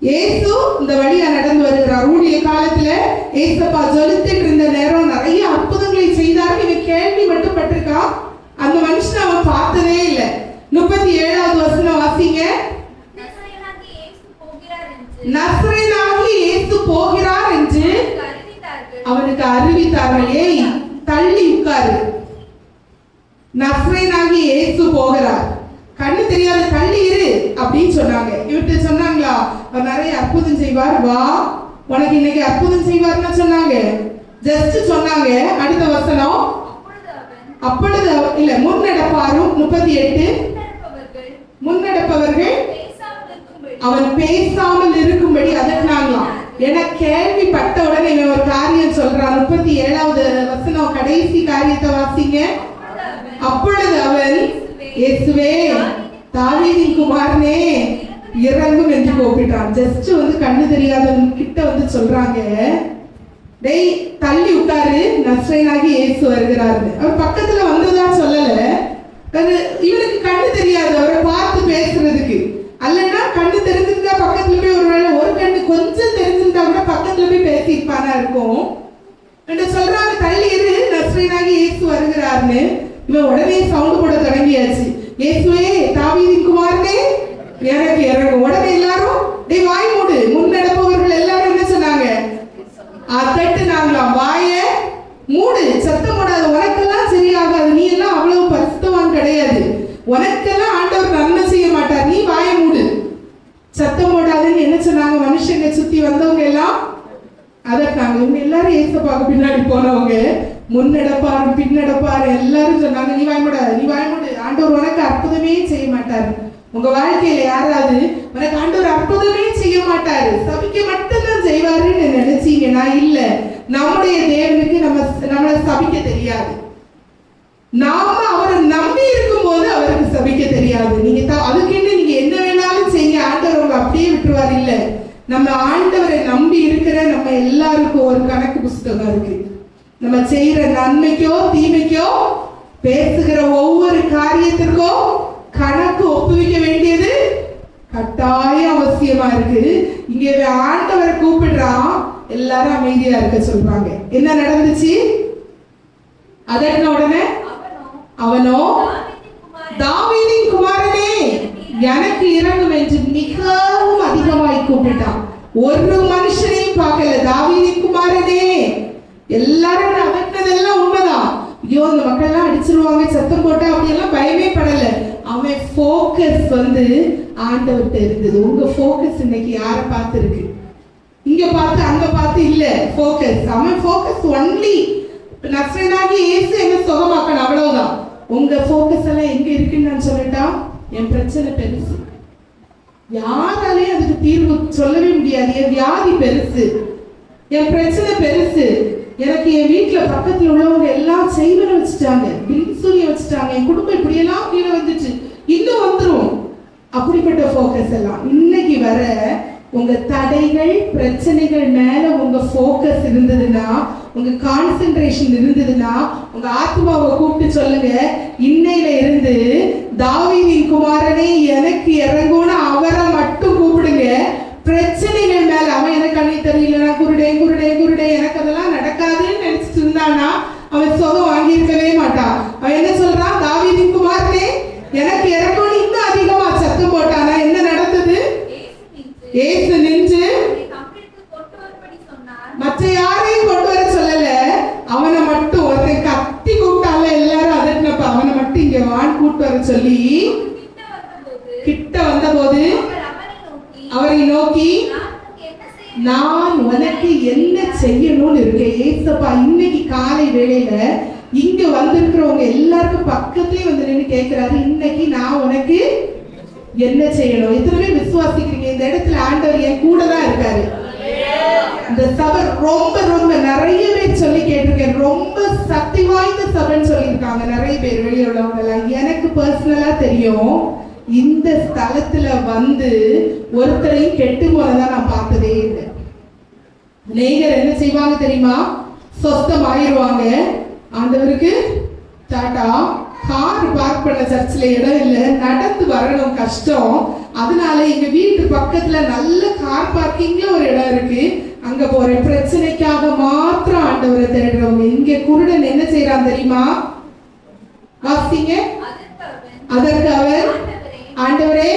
ஏசு இந்த வழியா நடந்து வருகிறார். ஊழிய காலத்துல ஏசப்பா ஜொலித்துட்டு இருந்த நேரம் நிறைய அற்புதங்களை செய்தார். இவன் கேள்வி மட்டும் பட்டிருக்கான். அந்த மனுஷனை அவன் பார்த்ததே இல்லை. 37வது வசனம் வாசிங்க. நசரேயனாகிய இயேசு போகிறார் என்று அவனுக்கு அறிவித்தார்கள். ஏய், தள்ளி உட்காரு. நஸ்ரேனாகிய இயேசு போகிறார். கண்ணு தெரியாத தள்ளி இரு அப்படின்னு சொன்னாங்க. இவர்கிட்ட சொன்னாங்களா அவர் நிறைய அற்புதம் செய்வார், வா உனக்கு இன்னைக்கு அற்புதம் செய்வார்னு சொன்னாங்க. ஜஸ்ட் சொன்னாங்க. அடுத்த வசனம், அப்பொழுது இல்ல முன்னடப்பாரும் 38 முன்னடப்பவர்கள் அவன் பேசாமல் இருக்கும்படி அதட்டினாங்களாம். என கேள்விப்பட்ட உடனே இவன் ஒரு காரியம் சொல்றான். 37வது வசனம் கடைசி காரியத்தை வாசிங்க. அப்பொழுது அவன், இயேசுவே தாவீதின் குமாரனே இறங்கும் என்று கூப்பிட்டான். ஜஸ்ட் கண்ணு தெரியாதவங்க கிட்ட சொல்றாங்க, டேய் தள்ளி உட்காரு, நஸ்ரேனாகிய இயேசு வருகிறாரு. அவர் பக்கத்துல வந்ததா சொல்லல. இவனுக்கு கண்ணு தெரியாது அவரை பார்த்து பேசுறதுக்கு. அல்லனா கண்ணு தெரிஞ்சிருந்தா பக்கத்துல போய் ஒருவேளை ஒரு கண்ணு கொஞ்சம் தெரிஞ்சிருந்தா கூட பக்கத்துல போய் பேசியிருப்பானா இருக்கும். சொல்றாங்க தள்ளி இரு, நஸ்ரேனாகிய இயேசு வருகிறாருன்னு. இவன் உடனே சவுண்ட் போட தொடங்கியாச்சு. இயேசுவே தாவீதின் குமாரனே எனக்கு இறங்கும். உடனே எல்லாரும் டேய் வாய் மூடு. முன்னடப்பவர்கள் எல்லாரும் என்ன சொன்னாங்க? அதட்டுனாங்களாம், வாய மூடு, சத்தம் போடாது, உனக்கெல்லாம் சரியாகாது, நீ எல்லாம் அவ்வளவு பரிசுத்தவான் கிடையாது, உனக்கெல்லாம் ஆண்டவர் நன்மை செய்ய மாட்டார், நீ வாய மூடு, சத்தம் போடாதுன்னு என்ன சொன்னாங்க? மனுஷங்க சுத்தி வந்தவங்க எல்லாம் அதட்டாங்க. இவங்க எல்லாரும் ஏசப்பாக்கு பின்னாடி போனவங்க, முன்னடப்பாரு பின்னடப்பாரு எல்லாரும் சொன்னாங்க, நீ வாய மூட, நீ வாய மூடு, ஆண்டவர் உனக்கு அற்புதமே செய்ய மாட்டார். உங்க வாழ்க்கையில யாராவது உனக்கு ஆண்டவர் அற்புதமே செய்ய மாட்டாரு, சபிக்க மட்டும்தான் செய்வாருன்னு நினைச்சீங்கன்னா இல்ல. நம்முடைய தேவனுக்கு நம்மளை சபிக்க தெரியாது. நாம அவரை நம்பி இருக்கும் போது அவருக்கு சபிக்க தெரியாது. நீங்க அதுக்குன்னு நீங்க என்ன வேணாலும் செய்ய, ஆண்டவர் உங்க அப்படியே விட்டுருவார். இல்ல, நம்ம ஆண்டவரை நம்பி இருக்கிற நம்ம எல்லாருக்கும் ஒரு கணக்கு புஸ்தகம் இருக்கு. நம்ம செய்யற நன்மைக்கோ தீமைக்கோ பேசுகிற ஒவ்வொரு காரியத்திற்கோ கணக்கு ஒப்புவிக்க வேண்டியது கட்டாய அவசியமா இருக்கு. இங்க ஆண்டவரை கூப்பிடுறான், எல்லாரும் அமைதியா இருக்க சொல்றாங்க. என்ன நடந்துச்சு? அதற்கு உடனே அவனோ தாவீதின் குமாரனே எனக்கு இறங்கும் என்று மிகவும் அதிகமாய் கூப்பிட்டான். ஒரு மனுஷனையும் பார்க்கல. தாவீதின் குமாரனே எல்லாரும் அதட்டினதெல்லாம் உண்மைதான். ஐயோ இந்த மக்கள் எல்லாம் அடிச்சிருவாங்க சத்தம் போட்டா அப்படியெல்லாம் பயமே படல. அவன் ஃபோக்கஸ் ஆண்டவர்கிட்ட இருந்தது. உங்க ஃபோக்கஸ் இன்னைக்கு யாரை பார்த்து இருக்கு? இங்க பார்த்து அங்க பார்த்து இல்ல. ஃபோக்கஸ், அவன் ஃபோக்கஸ் ஒன்லி நஸ்ரேனாகிய இயேசு என்ன சுகமாக்கணும், அவ்வளவுதான். உங்க ஃபோக்கஸ் எல்லாம் எங்க இருக்குன்னு நான் சொல்லட்டா, என் பிரச்சனை பெருசு, யாராலையும் அதுக்கு தீர்வு சொல்லவே முடியாது. என் வியாதி பெருசு, என் பிரச்சனை பெருசு, எனக்கு என் வீட்டுல பக்கத்துல உள்ளவங்க எல்லாம் செய்வன வச்சுட்டாங்க, பின்சூரிய வச்சுட்டாங்க, என் குடும்பம் இப்படியெல்லாம் கீழே வந்துச்சு, இன்னும் வந்துரும். அப்படிப்பட்ட ஃபோக்கஸ் எல்லாம் இன்னைக்கு வர உங்க தடைகள் பிரச்சனைகள் மேல உங்க ஃபோக்கஸ் இருந்ததுன்னா, உங்க கான்சென்ட்ரேஷன் இருந்ததுன்னா, உங்க ஆத்மாவை கூப்பிட்டு சொல்லுங்க, இன்னையில இருந்து தாவீதின் குமாரனே எனக்கு இறங்கும்னு அவரை மட்டும் கூப்பிடுங்க. பிரச்சனைகள் மேல அவன் எனக்கு கண்ணி தெரியல, நான் குருடேன் குருடேன் குருடேன், எனக்கு அதெல்லாம் நடக்காதுன்னு நினைச்சிட்டு இருந்தானா அவன் சுகம் வாங்கியிருக்கவே மாட்டான். அவன் என்ன சொல்றான்? தாவீதின் குமாரனே எனக்கு இறங்கும்னு இன்னும் அதிகமா சத்தம் போட்டானா என்ன நடந்தது? இயேசு நின்று மற்ற யாரையும் கொண்டு வர சொல்லல, அவனை மட்டும் ஒருத்தன் கத்தி கூப்பிட்டால எல்லாரும் அதட்டினப்ப அவனை மட்டும் இங்க வான் கூட்டு வர சொல்லி கிட்ட வந்த போது அவரை நோக்கி, நான் உனக்கு என்ன செய்யணும்னு இருக்கேன். ஏசப்பா இன்னைக்கு காலை வேளையில இங்க வந்திருக்கிறவங்க எல்லாருக்கும் பக்கத்துலயே நின்று கேட்கிறாரு, இன்னைக்கு நான் உனக்கு என்ன செய்யணும்? எத்தனை பேர் விசுவாசிக்கிறீங்க இந்த இடத்துல ஆண்டவர் என் கூட தான் இருக்காரு? இந்த சபை ரொம்ப ரொம்ப நிறைய பேர் சொல்லி கேட்டிருக்கேன், ரொம்ப சக்தி வாய்ந்த சபைன்னு சொல்லியிருக்காங்க நிறைய பேர் வெளியே உள்ளவங்க எல்லாம். எனக்கு பர்சனலா தெரியும், இந்த ஸ்தலத்துல ஒருத்தரையும் கெட்டு போனதான் நான் பார்த்ததே இல்லை. நேயர் என்ன செய்வாங்க தெரியுமா? சொஸ்தம் ஆயிடுவாங்க, ஆண்டவருக்கு டாட்டா, கார் பார்க் பண்ண சர்ச்சில் இடம் இல்லை, நடந்து வரணும் கஷ்டம், அதனால எங்க வீட்டு பக்கத்துல நல்ல கார் பார்க்கிங்ல ஒரு இடம் இருக்கு, அங்க போற பிரச்சனைக்காக மாத்திரம் ஆண்டவரை தேடுறவங்க. இங்க குருடன் என்ன செய்யறான் தெரியுமா? வாசிங்க. அதற்கு அவர், ஆண்டவரே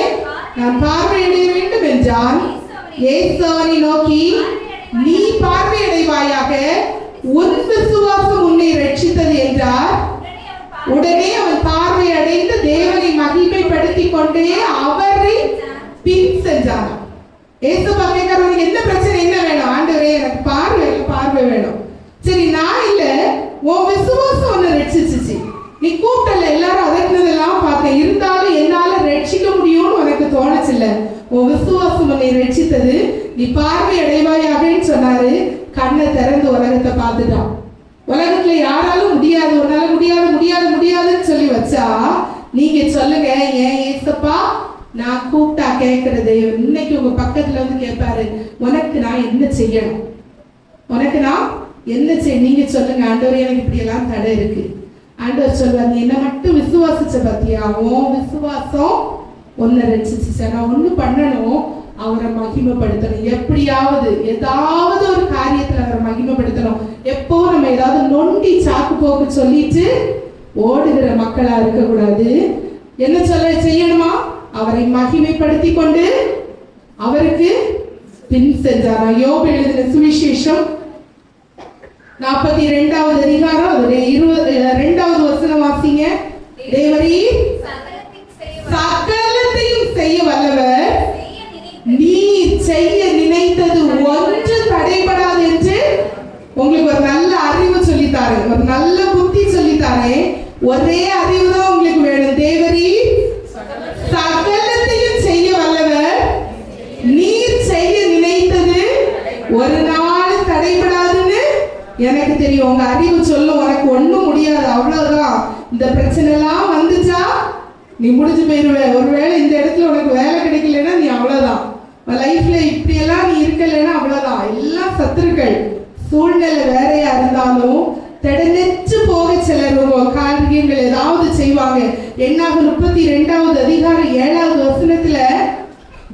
நான் பார்வையடைய வேண்டும் என்றான். இயேசு அவனை நோக்கி, நீ பார்வையடைவாயாக, உன் விசுவாசம் உன்னை ரட்சித்தது என்றார். உடனே அவன் பார்வை அடைந்து தேவனை மகிமைப்படுத்தி கொண்டே அவரை பின் சென்றான். ஏசப்பா கேட்கிறார், உனக்கு என்ன பிரச்சனை, என்ன வேணும்? ஆண்டவரே எனக்கு பார்வை வேணும். சரி, நான் இல்ல, உன் விசுவாசம் உன்னை ரட்சிச்சிச்சு. நீ கூப்பிட்டல, எல்லாரும் அதற்குனதெல்லாம் பார்த்தேன், இருந்தாலும் என்னால ரட்சிக்க முடியும்னு உனக்கு தோணுச்சுல்ல, உன் விசுவாசம் உன்னை ரட்சித்தது, நீ பார்வை அடைவாயாகன்னு சொன்னாரு. கண்ணை திறந்து உலகத்தை பார்த்துட்டான். உலகத்துல யாராலும் முடியாது, உன்னால முடியாது முடியாது முடியாதுன்னு சொல்லி வச்சா, நீங்க சொல்லுங்க, ஏன் ஏசப்பா நான் கூப்பிட்டா கேட்கறது? இன்னைக்கு உங்க பக்கத்துல வந்து கேட்பாரு, உனக்கு நான் என்ன செய்யணும், உனக்கு நான் என்ன செய்ய, நீங்க சொல்லுங்க. ஆண்டவர் எனக்கு இப்படி எல்லாம் தடை இருக்கு. ஆண்டவர் சொல்வார், நீ என்ன மட்டும் விசுவாசிச்ச பத்தியா, உன் விசுவாசம் ஒன்னு ரட்சிச்சு. நான் ஒண்ணு பண்ணணும், அவரை மகிமைப்படுத்தணும். எப்படியாவது ஏதாவது ஒரு காரியத்துல அவரை மகிமைப்படுத்தணும். எப்போ நம்ம ஏதாவது நொண்டி சாக்கு போக்கு சொல்லிட்டு ஓடுகிற மக்களா இருக்க கூடாது. என்ன செய்யணுமா? அவரை மகிமைப்படுத்தி கொண்டு அவருக்கு பின் சென்றாரா. யோபு எழுதின சுவிசேஷம் 42வது அதிகாரம் 22வது வசனம் வாசிங்க. தேவரீர் சகலத்தையும் செய்ய வல்லவர், நீ செய்ய நினைத்தது ஒன்று தடைபடாது என்று உங்களுக்கு ஒரு நல்ல அறிவு சொல்லித்தாரு, ஒரு நல்ல புத்தி சொல்லித்தாரு. ஒரே அறிவு தான் உங்களுக்கு வேணும். தேவரீர் சகலத்தையும் செய்ய வல்லவர், நீர் செய்ய நினைத்தது ஒரு நாள் தடைபடாதுன்னு எனக்கு தெரியும். உங்க அறிவு சொல்லும், உனக்கு ஒண்ணும் முடியாது, அவ்வளவுதான். இந்த பிரச்சனை எல்லாம் வந்துச்சா நீ முடிஞ்சு போயிருவ. ஒருவேளை இந்த இடத்துல உனக்கு வேலை கிடைக்கலன்னா நீ அவ்வளவுதான். லைஃப்ல இப்படி எல்லாம் நீ இருக்கலன்னா அவ்வளவுதான். எல்லாம் சத்துருக்கள். சூழ்நிலை வேறையா இருந்தாலும் தடநெச்சு போக சிலர் காரியங்கள் ஏதாவது செய்வாங்க. என்னாகும் 32வது அதிகாரம் 7வது வசனத்துல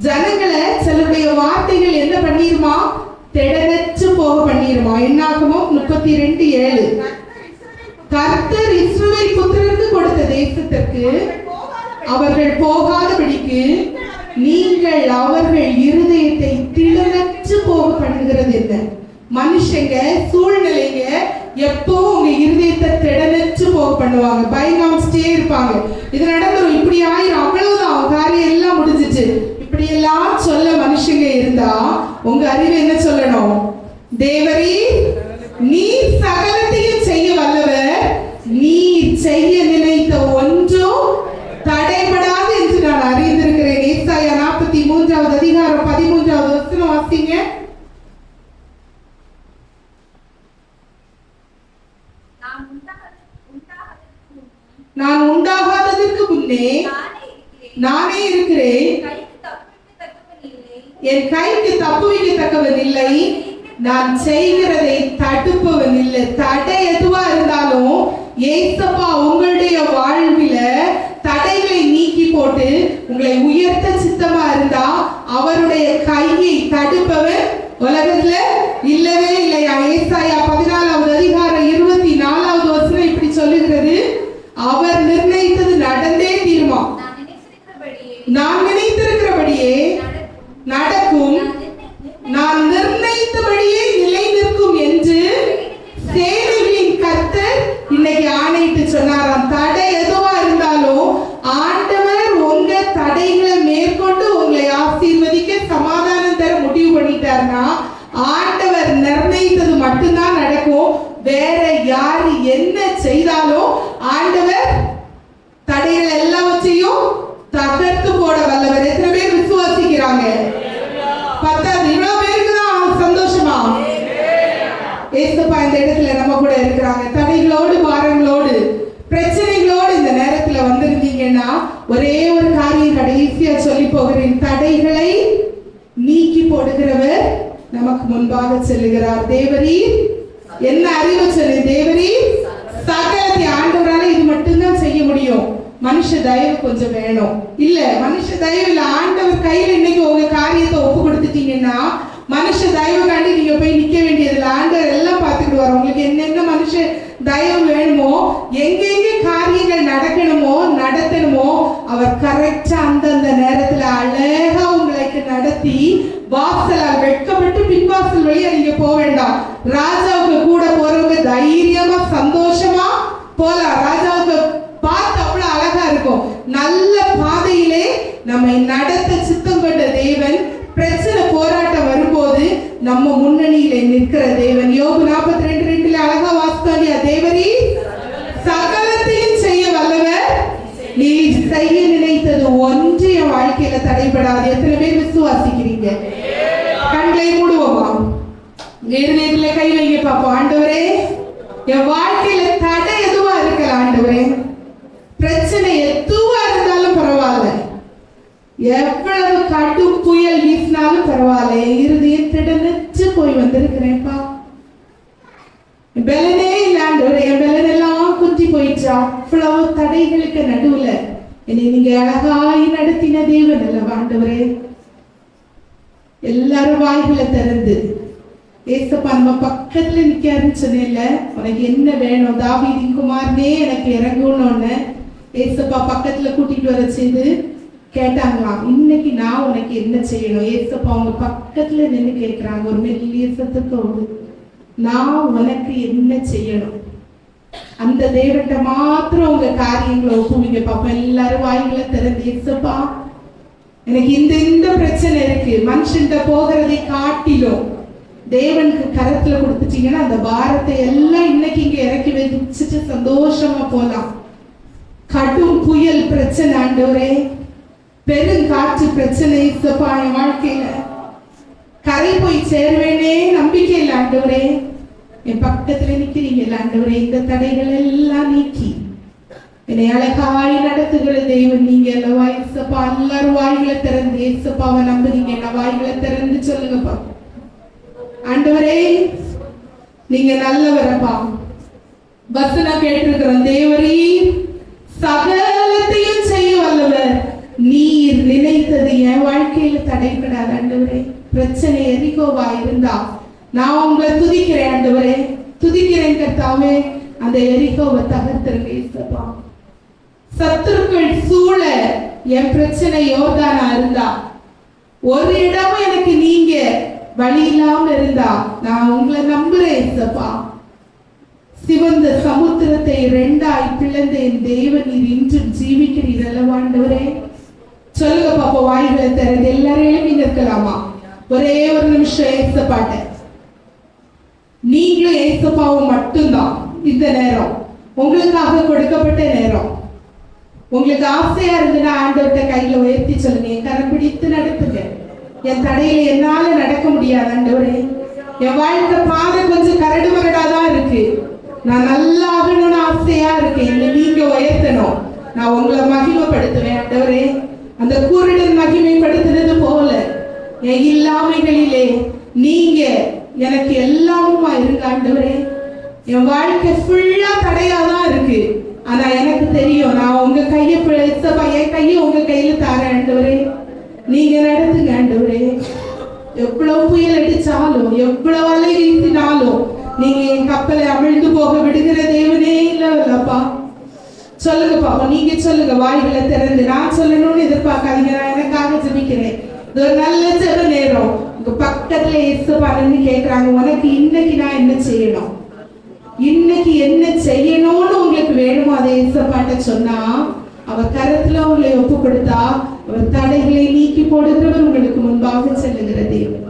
ஜனங்களை சிலருடைய வார்த்தைகள் என்ன பண்ணிருமா? திடநெச்சு போக பண்ணிருமா. என்னாகுமோ 32:7, கர்த்தர் இஸ்ரவேல் புத்திரருக்கு கொடுத்த தேசத்திற்கு அவர்கள் போகாதபடிக்கு நீங்கள் அவர்கள் இருதயத்தை திடநெச்சு போக பண்ணுகிறது என்ன? மனுஷங்க சூழ்நிலைங்க எப்போ உங்க இருதயத்தை திடநெச்சு போக பண்ணுவாங்க, பயங்காமிச்சிட்டே இருப்பாங்க. இது நடந்துரும், இப்படி ஆயிரும், அவ்வளவுதான், காரியம் எல்லாம் முடிஞ்சிச்சு, இப்படி எல்லாம் சொல்ல மனுஷங்க இருந்தா உங்க அறிவு என்ன சொல்லணும்? தேவரீர் நீ சகலத்தையும் செய்ய வல்லவர், நீ செய்ய நினைத்த ஒன்றும் தடைபடாது என்று நான் அறிந்திருக்கிறேன். ஏசாயா 43வது அதிகாரம் 13வது வசனம் வாசிங்க. நான் உண்டாகாததற்கு முன்னே நானே இருக்கிறேன், என் கைக்கு தப்புவிக்கத்தக்கவன் இல்லை, நான் செய்கிறதை தடுப்பவன் இல்லை. தடை எதுவா இருந்தாலும் ஏசப்பா உங்களுடைய வாழ்வில தடைகளை நீக்கி போட்டு உங்களை உயர்த்த சித்தமா இருந்தா அவருடைய கையை தடுப்பவன் உலகத்துல இல்லவே இல்லையா. ஏசாயா 14வது அதிகாரம் 24வது வசனம் இப்படி சொல்லுகிறது, அவர் நிர்ணயித்தது நடந்தே தீருமா, நான் நினைத்திருக்கிறபடியே நடக்கும், நான் நிர்ணயித்தபடியே நிலை நிற்கும் என்று சேனைகளின் கர்த்தர் இன்னைக்கு ஆணையிட்டு சொன்னாராம். தடை எதுவா இருந்தாலும் ஆண்டவர் உங்க தடைகளை மேற்கொண்டு உங்களை ஆசீர்வதிக்க சமாதானம் தர முடிவு பண்ணிட்டாருன்னா ஆண்டவர் நிர்ணயித்தது மட்டும்தான் நடக்கும். வேற யாரு என்ன செய்தாலும் ஆண்டவர் தடைகள் எல்லாவற்றையும் தகர்த்து போட வல்லவர். எத்தனை பேர் விசுவாசிக்கிறாங்க? 10 இவ்வளவு பேருக்கு தான் சந்தோஷமா? ஏசப்பா இந்த இடத்துல நம்ம கூட இருக்கிறாங்க. தடைகளோடு பாரங்களோடு பிரச்சனைகளோடு இந்த நேரத்துல வந்திருந்தீங்கன்னா ஒரே ஒரு காரியம் கடைசியா சொல்லி போகிறேன், தடைகளை நீக்கி போடுகிறவர் நமக்கு முன்பாக செல்லுகிறார். தேவரீர் என்ன அறிவு சொல்லு, தேவரீர் சகலத்தை. ஆண்டவரால இது மட்டும்தான் செய்ய முடியும். மனுஷ தயவு கொஞ்சம் வேணும். இல்ல மனுஷ தயவு இல்ல, ஆண்டவர் கையில இன்னைக்கு உங்க காரியத்தை ஒப்பு கொடுத்துட்டீங்கன்னா மனுஷ தயவு காண்டி நீங்க போய் நிக்க வேண்டியதில்லை. ஆண்டவர் எல்லாம் பார்த்துக்கிடுவார். உங்களுக்கு என்னென்ன மனுஷ தயவு வேணுமோ, எங்கெங்க காரியங்கள் நடக்கணுமோ நடத்தணுமோ அவர் கரெக்டா அந்தந்த நேரத்துல அழகா உங்களுக்கு நடத்தி வாசலால் வெட்கப்பட்டு பின்வாசல் வழியா நீங்க போக வேண்டாம். ராஜாவுக்கு கூட போறவங்க தைரியமா சந்தோஷமா போலாம். ராஜாவுக்கு நம்மை நடத்த சித்தம் கொண்ட தேவன். பிரச்சனை போராட்டம் வரும்போது நம்ம முன்னணியில நிற்கிற தேவன். யோபு 42:2 அழகா வாசித்தாங்க. தேவரே சகலத்தையும் செய்ய வல்லவர், நீ செய்ய நினைத்தது ஒன்று என் வாழ்க்கையில தடைபடாது. எத்தனை பேர் விசுவாசிக்கிறீங்க? கண்களை மூடுவோமா, இருதயத்துல கை வைங்க பாப்போம். ஆண்டவரே, என் வாழ்க்கையில தடை எதுவா இருக்கலாம் ஆண்டவரே, பிரச்சனை எதுவா இருந்தாலும் பரவாயில்ல, எவ்வளவு கடும் புயல் வீசினாலும் பரவாயில்ல, என் இருதயம் திடனற்று போய் வந்திருக்கிறேன்ப்பா. பெலனே இல்ல ஆண்டவரே, என் பெலன் எல்லாம் குஞ்சி போயிடுச்சா. அவ்வளவு தடைகளுக்கு நடுவுல என்னை நீங்க அழகாய் நடத்தின தேவன் அல்லவா ஆண்டவரே. எல்லாரும் வாய்களை திறந்து ஏசப்பா நம்ம பக்கத்துல நிக்காருன்னு சொன்னேன்ல, உனக்கு என்ன வேணும் தாவீதின் குமாரனே எனக்கு இறங்கணும்னு ஏசப்பா பக்கத்துல கூட்டிட்டு வர செய்து கேட்டாங்களாம். இன்னைக்கு நான் உனக்கு என்ன செய்யணும்? ஏசப்பா அவங்க பக்கத்துல நின்று கேட்கிறாங்க ஒரு மெல்லிய சத்தத்தோடு, நான் உனக்கு என்ன செய்யணும்? அந்த தேவன்கிட்ட மாத்திரம் உங்க காரியங்களை ஒப்புவீங்க பாப்பா. எல்லாரும் வாய்களை திறந்து ஏசப்பா எனக்கு இந்த பிரச்சனை இருக்கு, மனுஷன்கிட்ட போகிறதை காட்டிலும் தேவனுக்கு கரத்துல கொடுத்துட்டீங்கன்னா அந்த பாரத்தை எல்லாம் இன்னைக்கு இங்க இறக்கி வச்சுட்டு சந்தோஷமா போலாம். கடும் புயல் பிரச்சனை ஆண்டவரே, பெருங்காற்று பிரச்சனை ஏசப்பா, என் வாழ்க்கையில கரை போய் சேருவேனே நம்பிக்கை இல்லை ஆண்டவரே. என் பக்கத்துல நிக்கிறீங்க ஆண்டவரே, இந்த தடைகள் எல்லாம் நீக்கி என்னை அழகாய் நடத்துகிற தெய்வம் நீங்க அல்லவா ஏசப்பா. எல்லாரும் வாய்களை திறந்து ஏசப்பாவை நம்புறீங்க, என்ன வாய்களை திறந்து சொல்லுங்கப்பா. ஆண்டவரே நீங்க நல்லவரப்பா. வசனம் கேட்டிருக்கிறோம், தேவரீர் சகலத்தையும் செய்ய வல்லவர், நீர் நினைத்தது என் வாழ்க்கையில தடைபடாது ஆண்டவரே. பிரச்சனை எரிகோவா இருந்தா நான் உங்களை துதிக்கிறேன் ஆண்டவரே, துதிக்கிறேன் கர்த்தாவே. அந்த எரிகோவை தகர்த்திருங்க ஏசப்பா. சத்துருக்கள் சூழ என் பிரச்சனை யோர்தானா இருந்தா, ஒரு இடமும் எனக்கு நீங்க வழி இல்லாம இருந்தா நான் உங்களை நம்புறேன் ஏசப்பா. சிவந்த சமுத்திரத்தை 2ஆய் பிளந்த என் தேவன் நீர் இன்றும் ஜீவிக்கிறீர் அல்லவா ஆண்டவரே. சொல்லுங்க பாப்பா, வாய்களை திறந்து எல்லாரும் எழுப்பி நிற்கலாமா? ஒரே ஒரு நிமிஷம் ஏசப்பாட்ட நீங்களும் ஏசப்பாவும் மட்டும்தான். இந்த நேரம் உங்களுக்காக கொடுக்கப்பட்ட நேரம். உங்களுக்கு ஆசையா இருந்துன்னா ஆண்டவர்கிட்ட கையில உயர்த்தி சொல்லுங்க, என் கரம் பிடித்து நடத்துங்க. என் தடையில என்னால நடக்க முடியாது ஆண்டவரே, என் வாழ்க்கை பாதை கொஞ்சம் கரடு மரடாதான் இருக்கு, நான் நல்லா ஆகணும்னு ஆசையா இருக்கேன், என்னை நீங்க உயர்த்தணும், நான் உங்களை மகிமைப்படுத்துவேன் ஆண்டவரே. அந்த குருடன் மகிமைப்படுத்துறது போல என் இல்லாமைகளிலே நீங்க எனக்கு எல்லாமுமா இருங்க ஆண்டவரே. என் வாழ்க்கை ஃபுல்லா தடையாதான் இருக்கு, ஆனா எனக்கு தெரியும் நான் உங்க கையை என் கையை உங்க கையில தாரேன் ஆண்டவரே. நீங்க நடத்துங்க ஆண்டவரே. எவ்வளவு புயல் அடிச்சாலும் எவ்வளவு அலை வீசினாலும் நீங்க என் கப்பலை அமிழ்ந்து போக விடுகிற தேவனே இல்லப்பா. சொல்லுங்க பாப்பா, நீங்க சொல்லுங்க வாய்களை திறந்து. நான் சொல்லணும்னு எதிர்பார்க்காதீங்க, நான் எனக்காக ஜெபிக்கிறேன். இது ஒரு நல்ல ஜெப நேரம். உங்க பக்கத்துல ஏசப்பான்னு கேட்கிறாங்க, உனக்கு இன்னைக்கு நான் என்ன செய்யணும், இன்னைக்கு என்ன செய்யணும்னு உங்களுக்கு வேணுமோ அதை ஏசப்பாட்ட சொன்னா அவர் கரத்துல உங்களை ஒப்பு கொடுத்தா அவர் தடைகளை நீக்கி போடுகிறவர் உங்களுக்கு முன்பாக செல்லுகிற தேவன்.